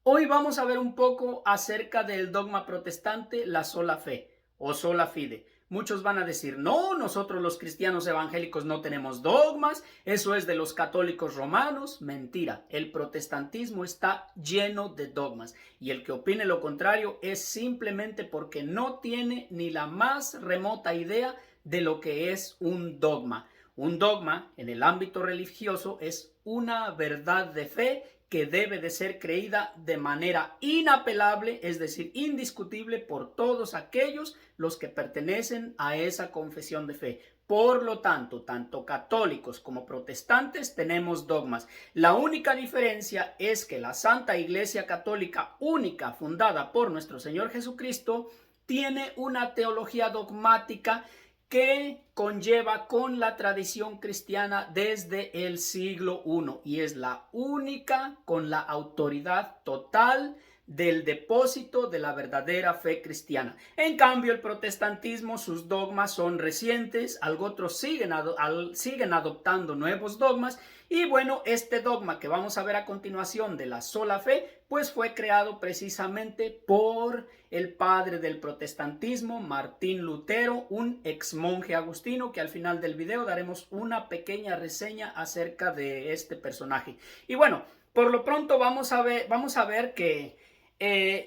Hoy vamos a ver un poco acerca del dogma protestante, la sola fe o sola fide. Muchos van a decir, no, nosotros los cristianos evangélicos no tenemos dogmas, eso es de los católicos romanos. Mentira, el protestantismo está lleno de dogmas y el que opine lo contrario es simplemente porque no tiene ni la más remota idea de lo que es un dogma. Un dogma en el ámbito religioso es una verdad de fe que debe de ser creída de manera inapelable, es decir, indiscutible por todos aquellos los que pertenecen a esa confesión de fe. Por lo tanto, tanto católicos como protestantes tenemos dogmas. La única diferencia es que la Santa Iglesia Católica única, fundada por nuestro Señor Jesucristo, tiene una teología dogmática que conlleva con la tradición cristiana desde el siglo I y es la única con la autoridad total del depósito de la verdadera fe cristiana. En cambio, el protestantismo, sus dogmas son recientes, otros siguen adoptando nuevos dogmas y bueno, este dogma que vamos a ver a continuación de la sola fe, pues fue creado precisamente por el padre del protestantismo, Martín Lutero, un ex monje agustino, que al final del video daremos una pequeña reseña acerca de este personaje. Y bueno, por lo pronto vamos a ver que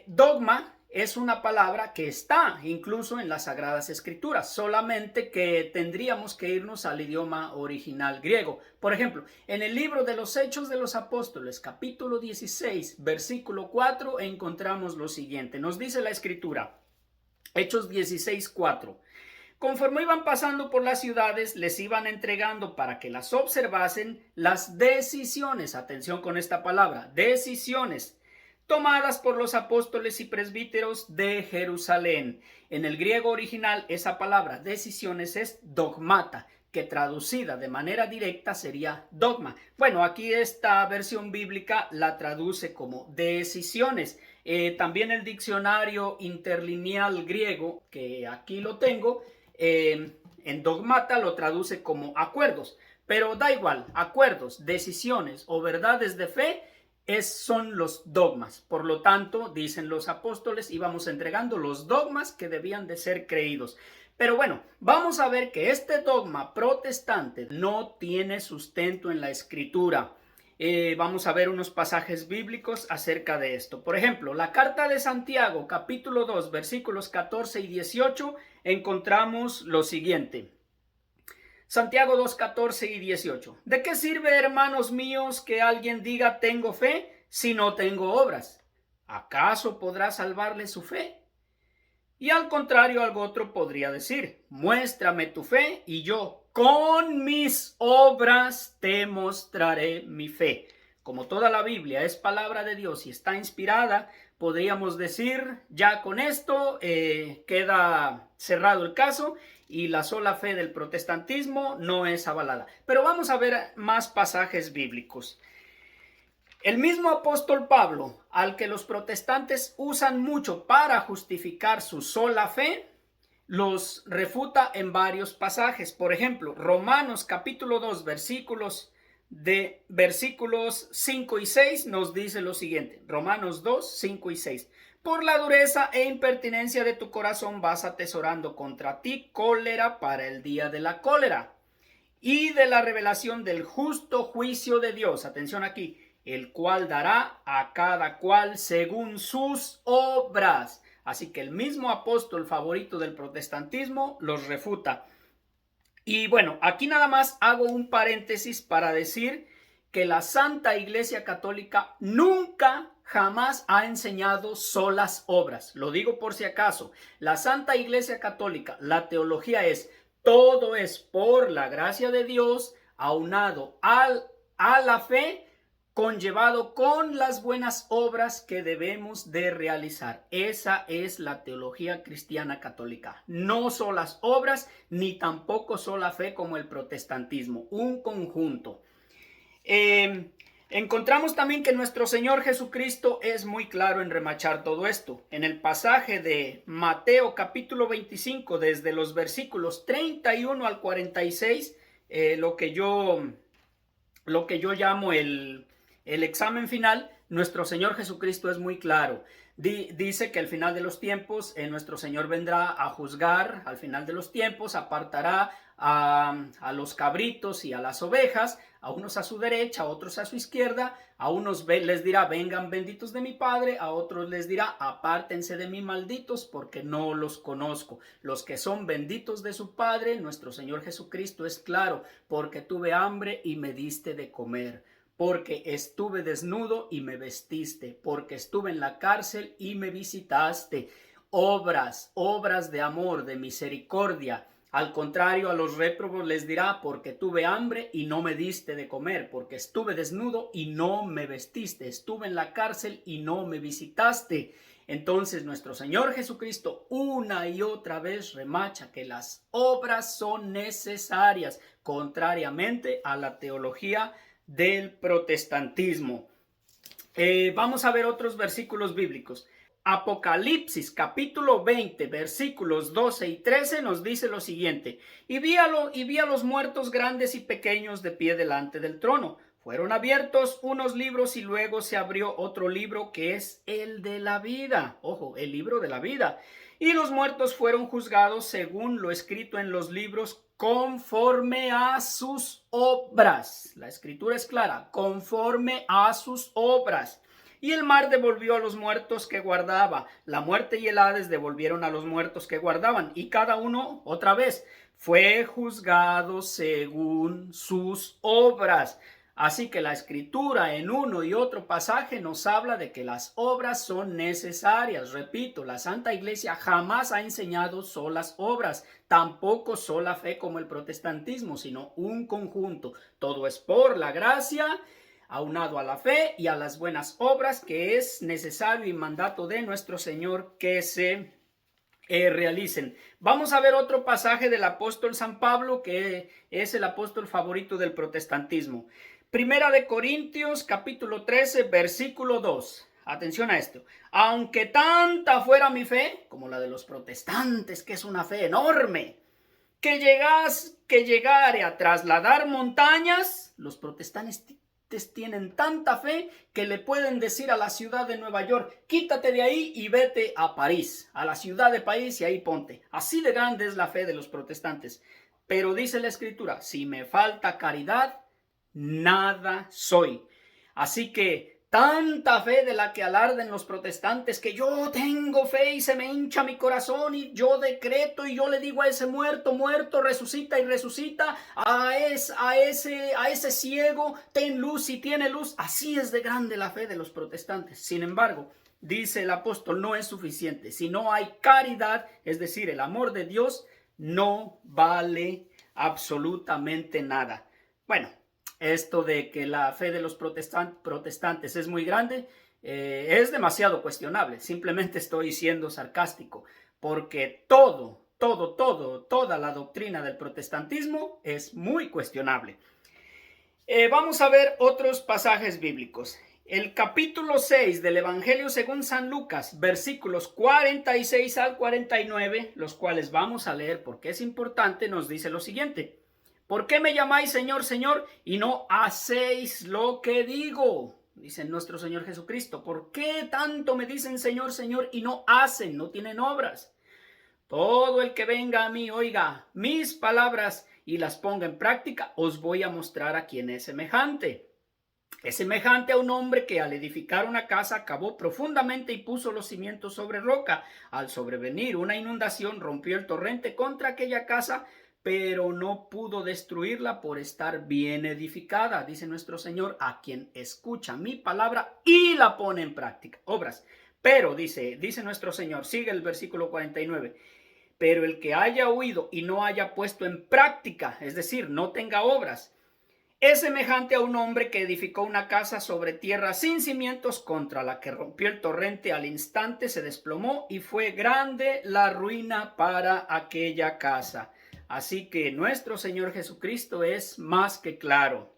dogma es una palabra que está incluso en las Sagradas Escrituras, solamente que tendríamos que irnos al idioma original griego. Por ejemplo, en el libro de los Hechos de los Apóstoles, capítulo 16, versículo 4, encontramos lo siguiente. Nos dice la Escritura, Hechos 16, 4. Conforme iban pasando por las ciudades, les iban entregando para que las observasen las decisiones, atención con esta palabra, decisiones tomadas por los apóstoles y presbíteros de Jerusalén. En el griego original, esa palabra decisiones es dogmata, que traducida de manera directa sería dogma. Bueno, aquí esta versión bíblica la traduce como decisiones. También el diccionario interlineal griego, que aquí lo tengo, en dogmata lo traduce como acuerdos. Pero da igual, acuerdos, decisiones o verdades de fe son los dogmas. Por lo tanto, dicen los apóstoles, íbamos entregando los dogmas que debían de ser creídos. Pero bueno, vamos a ver que este dogma protestante no tiene sustento en la Escritura. Vamos a ver unos pasajes bíblicos acerca de esto. Por ejemplo, la carta de Santiago, capítulo 2, versículos 14 y 18, encontramos lo siguiente. Santiago 2, 14 y 18. ¿De qué sirve, hermanos míos, que alguien diga tengo fe si no tengo obras? ¿Acaso podrá salvarle su fe? Y al contrario, algo otro podría decir, muéstrame tu fe y yo con mis obras te mostraré mi fe. Como toda la Biblia es palabra de Dios y está inspirada, podríamos decir, ya con esto queda cerrado el caso y la sola fe del protestantismo no es avalada. Pero vamos a ver más pasajes bíblicos. El mismo apóstol Pablo, al que los protestantes usan mucho para justificar su sola fe, los refuta en varios pasajes. Por ejemplo, Romanos capítulo 2, versículos 5 y 6 nos dice lo siguiente. Romanos 2, 5 y 6. Por la dureza e impertinencia de tu corazón vas atesorando contra ti cólera para el día de la cólera y de la revelación del justo juicio de Dios. Atención aquí, el cual dará a cada cual según sus obras. Así que el mismo apóstol favorito del protestantismo los refuta. Y bueno, aquí nada más hago un paréntesis para decir que la Santa Iglesia Católica nunca, jamás ha enseñado solas obras. Lo digo por si acaso. La Santa Iglesia Católica, la teología es, todo es por la gracia de Dios, aunado a la fe, conllevado con las buenas obras que debemos de realizar. Esa es la teología cristiana católica. No solas obras, ni tampoco sola fe como el protestantismo. Un conjunto. Encontramos también que nuestro Señor Jesucristo es muy claro en remachar todo esto. En el pasaje de Mateo capítulo 25, desde los versículos 31 al 46, lo que yo llamo el el examen final, nuestro Señor Jesucristo es muy claro. Dice que al final de los tiempos, nuestro Señor vendrá a juzgar, al final de los tiempos, apartará a los cabritos y a las ovejas, a unos a su derecha, a otros a su izquierda, a unos les dirá, vengan benditos de mi Padre, a otros les dirá, apártense de mí malditos, porque no los conozco. Los que son benditos de su Padre, nuestro Señor Jesucristo es claro, porque tuve hambre y me diste de comer, porque estuve desnudo y me vestiste, porque estuve en la cárcel y me visitaste. Obras de amor, de misericordia. Al contrario, a los réprobos les dirá, porque tuve hambre y no me diste de comer, porque estuve desnudo y no me vestiste, estuve en la cárcel y no me visitaste. Entonces nuestro Señor Jesucristo una y otra vez remacha que las obras son necesarias, contrariamente a la teología del protestantismo. Vamos a ver otros versículos bíblicos. Apocalipsis capítulo 20 versículos 12 y 13 nos dice lo siguiente: y vi a los muertos grandes y pequeños de pie delante del trono. Fueron abiertos unos libros y luego se abrió otro libro, que es el de la vida. Ojo, el libro de la vida. Y los muertos fueron juzgados según lo escrito en los libros, conforme a sus obras. La escritura es clara, conforme a sus obras. Y el mar devolvió a los muertos que guardaba. La muerte y el Hades devolvieron a los muertos que guardaban. Y cada uno, otra vez, fue juzgado según sus obras. Así que la escritura en uno y otro pasaje nos habla de que las obras son necesarias. Repito, la Santa Iglesia jamás ha enseñado solas obras, tampoco sola fe como el protestantismo, sino un conjunto. Todo es por la gracia, aunado a la fe y a las buenas obras, que es necesario y mandato de nuestro Señor que se realicen. Vamos a ver otro pasaje del apóstol San Pablo, que es el apóstol favorito del protestantismo. Primera de Corintios capítulo 13 versículo 2. Atención a esto. Aunque tanta fuera mi fe, como la de los protestantes, que es una fe enorme, que llegare a trasladar montañas, los protestantes tienen tanta fe que le pueden decir a la ciudad de Nueva York, quítate de ahí y vete a París, a la ciudad de París, y ahí ponte. Así de grande es la fe de los protestantes. Pero dice la escritura, si me falta caridad, nada soy. Así que tanta fe de la que alarden los protestantes, que yo tengo fe y se me hincha mi corazón y yo decreto y yo le digo a ese muerto, muerto, resucita y resucita, a ese ciego, ten luz y tiene luz. Así es de grande la fe de los protestantes. Sin embargo, dice el apóstol, no es suficiente. Si no hay caridad, es decir, el amor de Dios, no vale absolutamente nada. Bueno, esto de que la fe de los protestantes es muy grande, es demasiado cuestionable. Simplemente estoy siendo sarcástico, porque toda la doctrina del protestantismo es muy cuestionable. Vamos a ver otros pasajes bíblicos. El capítulo 6 del Evangelio según San Lucas, versículos 46 al 49, los cuales vamos a leer porque es importante, nos dice lo siguiente: ¿por qué me llamáis Señor, Señor, y no hacéis lo que digo? Dice nuestro Señor Jesucristo. ¿Por qué tanto me dicen Señor, Señor, y no hacen, no tienen obras? Todo el que venga a mí, oiga mis palabras y las ponga en práctica, os voy a mostrar a quién es semejante. Es semejante a un hombre que al edificar una casa cavó profundamente y puso los cimientos sobre roca. Al sobrevenir una inundación, rompió el torrente contra aquella casa, pero no pudo destruirla por estar bien edificada. Dice nuestro Señor, a quien escucha mi palabra y la pone en práctica. Obras. Pero, dice nuestro Señor, sigue el versículo 49, pero el que haya oído y no haya puesto en práctica, es decir, no tenga obras, es semejante a un hombre que edificó una casa sobre tierra sin cimientos, contra la que rompió el torrente, al instante se desplomó y fue grande la ruina para aquella casa. Así que nuestro Señor Jesucristo es más que claro.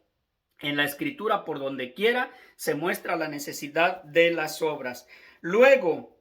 En la Escritura, por donde quiera, se muestra la necesidad de las obras. Luego,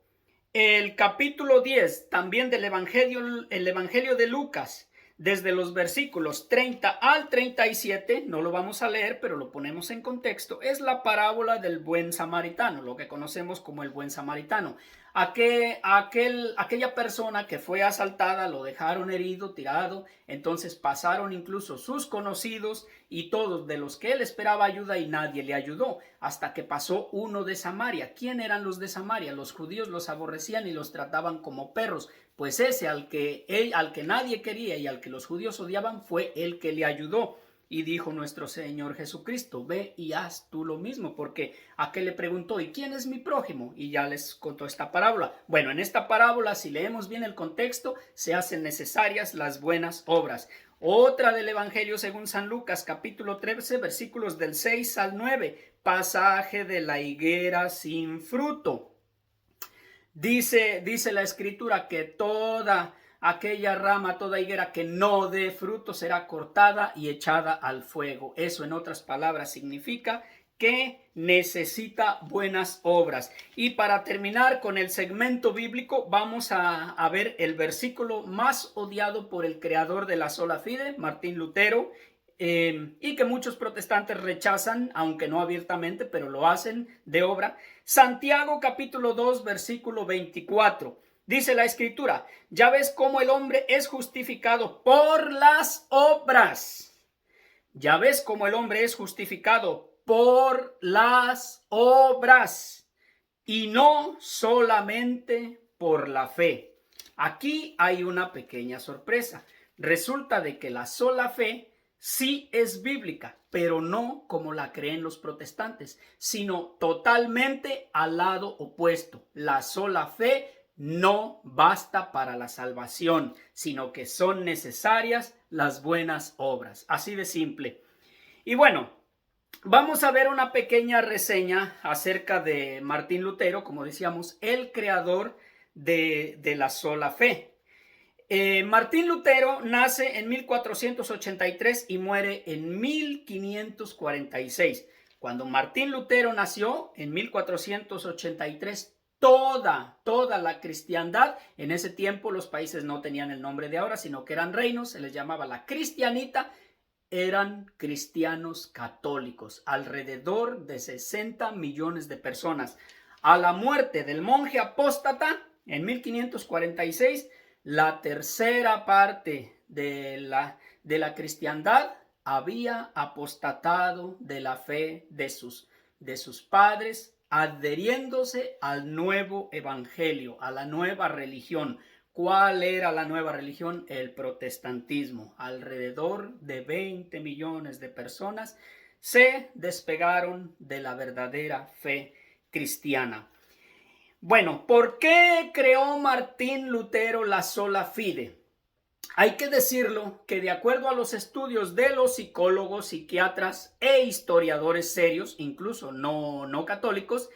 el capítulo 10, también del Evangelio, el Evangelio de Lucas, desde los versículos 30 al 37, no lo vamos a leer, pero lo ponemos en contexto, es la parábola del buen samaritano, lo que conocemos como el buen samaritano. Aquella persona que fue asaltada, lo dejaron herido, tirado, entonces pasaron incluso sus conocidos y todos de los que él esperaba ayuda y nadie le ayudó, hasta que pasó uno de Samaria. ¿Quién eran los de Samaria? Los judíos los aborrecían y los trataban como perros, pues ese al que nadie quería y al que los judíos odiaban fue el que le ayudó. Y dijo nuestro Señor Jesucristo, ve y haz tú lo mismo, porque aquel le preguntó, ¿y quién es mi prójimo? Y ya les contó esta parábola. Bueno, en esta parábola, si leemos bien el contexto, se hacen necesarias las buenas obras. Otra del Evangelio según San Lucas, capítulo 13, versículos del 6 al 9, pasaje de la higuera sin fruto. Dice la Escritura que toda aquella rama, toda higuera que no dé fruto será cortada y echada al fuego. Eso, en otras palabras, significa que necesita buenas obras. Y para terminar con el segmento bíblico, vamos a ver el versículo más odiado por el creador de la sola fide, Martín Lutero, y que muchos protestantes rechazan, aunque no abiertamente, pero lo hacen de obra. Santiago capítulo 2, versículo 24. Dice la Escritura, ya ves cómo el hombre es justificado por las obras. Ya ves cómo el hombre es justificado por las obras y no solamente por la fe. Aquí hay una pequeña sorpresa. Resulta de que la sola fe sí es bíblica, pero no como la creen los protestantes, sino totalmente al lado opuesto. La sola fe no basta para la salvación, sino que son necesarias las buenas obras. Así de simple. Y bueno, vamos a ver una pequeña reseña acerca de Martín Lutero, como decíamos, el creador de la sola fe. Martín Lutero nace en 1483 y muere en 1546. Cuando Martín Lutero nació en 1483, toda la cristiandad, en ese tiempo los países no tenían el nombre de ahora, sino que eran reinos, se les llamaba la cristianita, eran cristianos católicos, alrededor de 60 millones de personas. A la muerte del monje apóstata en 1546, la tercera parte de la cristiandad había apostatado de la fe de sus padres, adheriéndose al nuevo evangelio, a la nueva religión. ¿Cuál era la nueva religión? El protestantismo. Alrededor de 20 millones de personas se despegaron de la verdadera fe cristiana. Bueno, ¿por qué creó Martín Lutero la sola fide? Hay que decirlo que de acuerdo a los estudios de los psicólogos, psiquiatras e historiadores serios, incluso no católicos,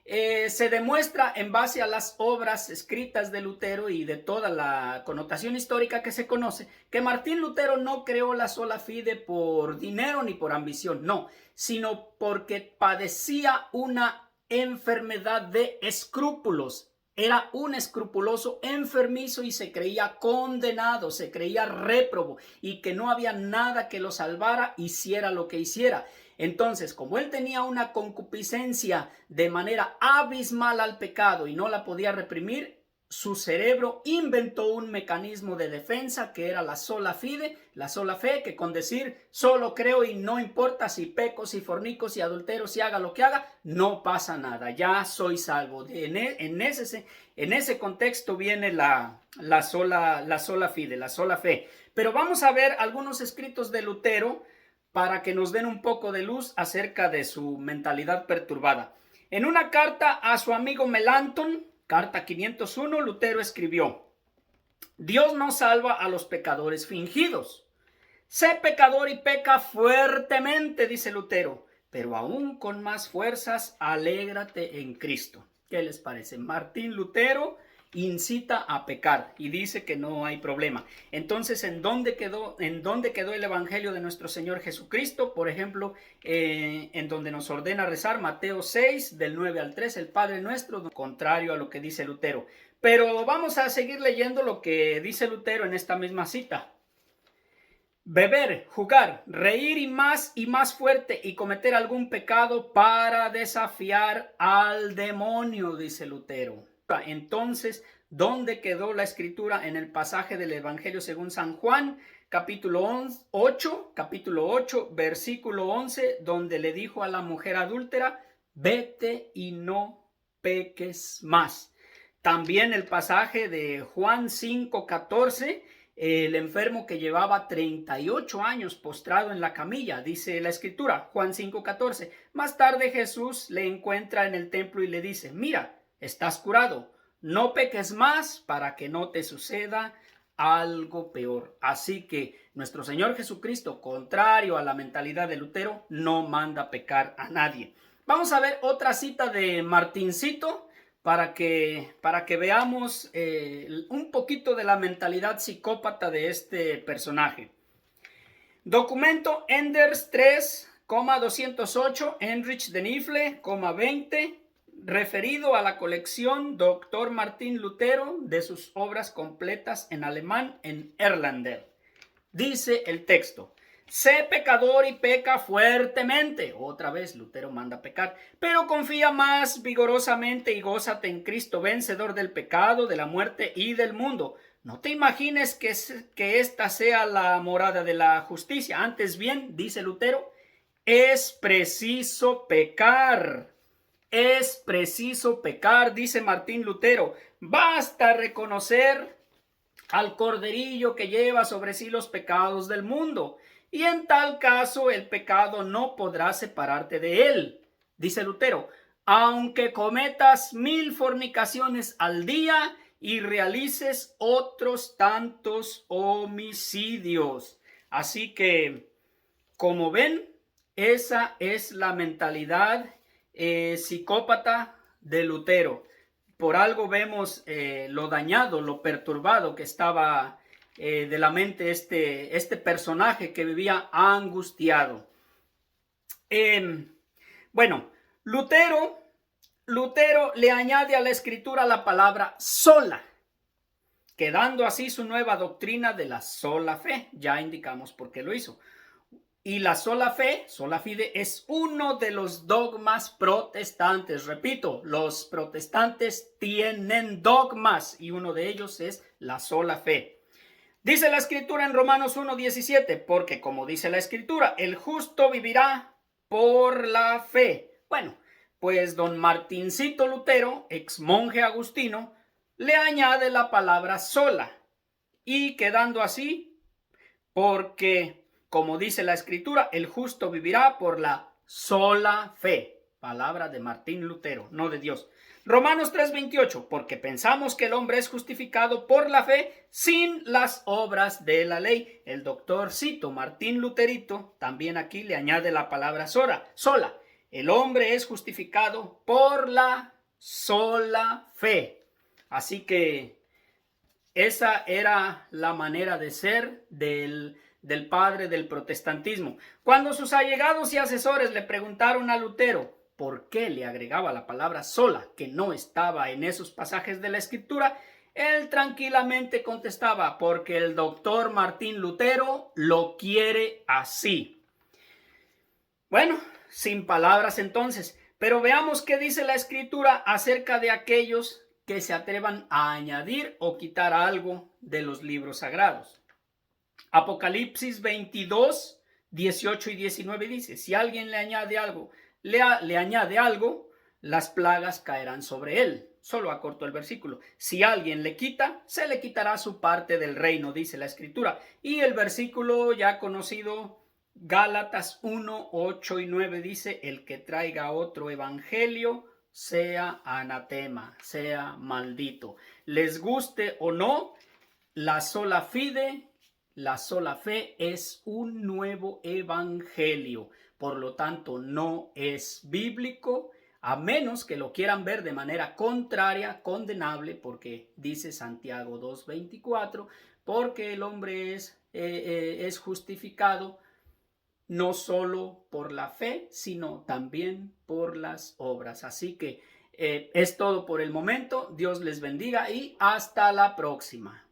se demuestra en base a las obras escritas de Lutero y de toda la connotación histórica que se conoce, que Martín Lutero no creó la sola fide por dinero ni por ambición, no, sino porque padecía una enfermedad de escrúpulos. Era un escrupuloso enfermizo y se creía condenado, se creía réprobo y que no había nada que lo salvara, hiciera lo que hiciera. Entonces, como él tenía una concupiscencia de manera abismal al pecado y no la podía reprimir, su cerebro inventó un mecanismo de defensa que era la sola fide, la sola fe, que con decir solo creo y no importa si peco, si fornico, si adultero, si haga lo que haga, no pasa nada, ya soy salvo. En ese contexto viene la sola fide, la sola fe. Pero vamos a ver algunos escritos de Lutero para que nos den un poco de luz acerca de su mentalidad perturbada. En una carta a su amigo Melanchthon, carta 501, Lutero escribió: Dios no salva a los pecadores fingidos. Sé pecador y peca fuertemente, dice Lutero, pero aún con más fuerzas, alégrate en Cristo. ¿Qué les parece? Martín Lutero incita a pecar y dice que no hay problema. Entonces, ¿en dónde quedó el evangelio de nuestro Señor Jesucristo? Por ejemplo, en donde nos ordena rezar, Mateo 6, del 9 al 3, el Padre Nuestro, contrario a lo que dice Lutero. Pero vamos a seguir leyendo lo que dice Lutero en esta misma cita. beber, jugar, reír y más fuerte y cometer algún pecado para desafiar al demonio, dice Lutero. Entonces, ¿dónde quedó la escritura en el pasaje del Evangelio según San Juan, capítulo 8, versículo 11, donde le dijo a la mujer adúltera, vete y no peques más? También el pasaje de Juan 5:14, el enfermo que llevaba 38 años postrado en la camilla, dice la escritura, Juan 5:14. Más tarde Jesús le encuentra en el templo y le dice, mira, estás curado, no peques más para que no te suceda algo peor. Así que nuestro Señor Jesucristo, contrario a la mentalidad de Lutero, no manda pecar a nadie. Vamos a ver otra cita de Martincito para que veamos un poquito de la mentalidad psicópata de este personaje. Documento Enders 3,208, Heinrich de Nifle, 20, referido a la colección Dr. Martín Lutero de sus obras completas en alemán en Erlander. Dice el texto, sé pecador y peca fuertemente. Otra vez Lutero manda pecar, pero confía más vigorosamente y gózate en Cristo, vencedor del pecado, de la muerte y del mundo. No te imagines que esta sea la morada de la justicia. Antes bien, dice Lutero, es preciso pecar. Es preciso pecar, dice Martín Lutero. Basta reconocer al corderillo que lleva sobre sí los pecados del mundo, y en tal caso el pecado no podrá separarte de él. Dice Lutero, aunque cometas 1000 fornicaciones al día y realices otros tantos homicidios. Así que, como ven, esa es la mentalidad psicópata de Lutero. Por algo vemos lo dañado, lo perturbado que estaba de la mente este personaje que vivía angustiado. Bueno, Lutero le añade a la escritura la palabra sola, quedando así su nueva doctrina de la sola fe. Ya indicamos por qué lo hizo. Y la sola fe, sola fide, es uno de los dogmas protestantes. Repito, los protestantes tienen dogmas y uno de ellos es la sola fe. Dice la escritura en Romanos 1:17, porque como dice la escritura, el justo vivirá por la fe. Bueno, pues don Martincito Lutero, ex monje agustino, le añade la palabra sola y quedando así, porque como dice la escritura, el justo vivirá por la sola fe. Palabra de Martín Lutero, no de Dios. Romanos 3:28, porque pensamos que el hombre es justificado por la fe sin las obras de la ley. El doctorcito Martín Luterito también aquí le añade la palabra sola. El hombre es justificado por la sola fe. Así que esa era la manera de ser del padre del protestantismo. Cuando sus allegados y asesores le preguntaron a Lutero por qué le agregaba la palabra sola, que no estaba en esos pasajes de la escritura, él tranquilamente contestaba, porque el doctor Martín Lutero lo quiere así. Bueno, sin palabras entonces, pero veamos qué dice la escritura acerca de aquellos que se atrevan a añadir o quitar algo de los libros sagrados. Apocalipsis 22, 18 y 19 dice, si alguien le añade algo, las plagas caerán sobre él. Solo acorto el versículo. Si alguien le quita, se le quitará su parte del reino, dice la escritura. Y el versículo ya conocido, Gálatas 1, 8 y 9 dice, el que traiga otro evangelio sea anatema, sea maldito. Les guste o no, la sola fide, la sola fe es un nuevo evangelio. Por lo tanto, no es bíblico, a menos que lo quieran ver de manera contraria, condenable, porque dice Santiago 2:24, porque el hombre es justificado no solo por la fe, sino también por las obras. Así que es todo por el momento. Dios les bendiga y hasta la próxima.